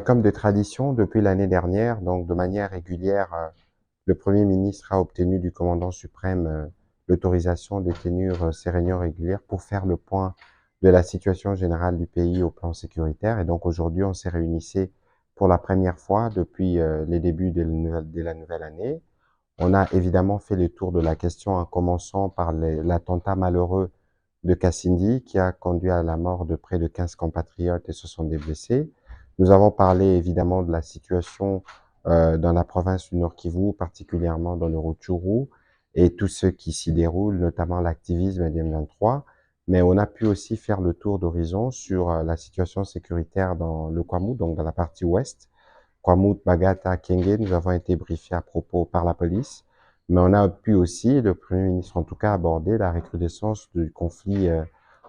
Comme de tradition, depuis l'année dernière, donc de manière régulière, le Premier ministre a obtenu du commandant suprême l'autorisation de tenir ces réunions régulières pour faire le point de la situation générale du pays au plan sécuritaire. Et donc aujourd'hui, on s'est réunissé pour la première fois depuis les débuts de la nouvelle année. On a évidemment fait le tour de la question en commençant par l'attentat malheureux de Cassindi qui a conduit à la mort de près de 15 compatriotes et 70 blessés. Nous avons parlé évidemment de la situation dans la province du Nord Kivu, particulièrement dans le Rutshuru, et tout ce qui s'y déroule, notamment l'activisme des M23. Mais on a pu aussi faire le tour d'horizon sur la situation sécuritaire dans le Kwamu, donc dans la partie ouest. Kwamut, Bagata, Kenge, nous avons été briefés à propos par la police, mais on a pu aussi, le Premier ministre en tout cas, aborder la recrudescence du conflit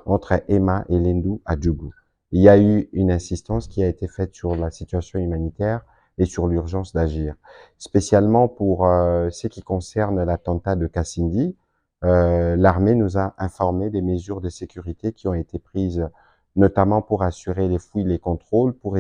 entre Emma et Lendu à Djougou. Il y a eu une insistance qui a été faite sur la situation humanitaire et sur l'urgence d'agir. Spécialement pour ce qui concerne l'attentat de Kassindi, l'armée nous a informé des mesures de sécurité qui ont été prises, notamment pour assurer les fouilles, les contrôles, pour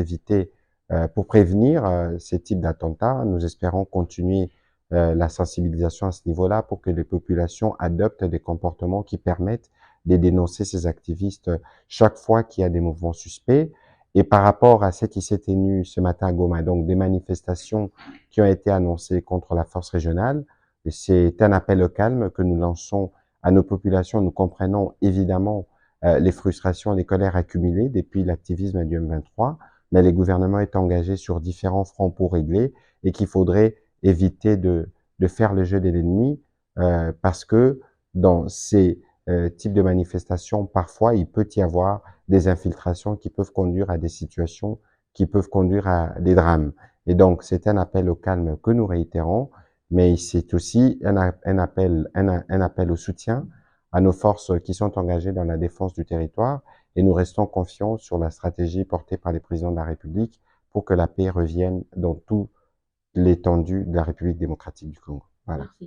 prévenir ces types d'attentats. Nous espérons continuer la sensibilisation à ce niveau-là pour que les populations adoptent des comportements qui permettent de dénoncer ces activistes chaque fois qu'il y a des mouvements suspects. Et par rapport à ce qui s'est tenu ce matin à Goma, donc des manifestations qui ont été annoncées contre la force régionale, c'est un appel au calme que nous lançons à nos populations. Nous comprenons évidemment les frustrations, les colères accumulées depuis l'activisme du M23, mais le gouvernement est engagé sur différents fronts pour régler et qu'il faudrait éviter de faire le jeu de l'ennemi parce que dans ces types de manifestations, parfois, il peut y avoir des infiltrations qui peuvent conduire à des situations qui peuvent conduire à des drames. Et donc, c'est un appel au calme que nous réitérons, mais c'est aussi un appel au soutien à nos forces qui sont engagées dans la défense du territoire et nous restons confiants sur la stratégie portée par les présidents de la République pour que la paix revienne dans toute l'étendue de la République démocratique du Congo. Voilà. Merci.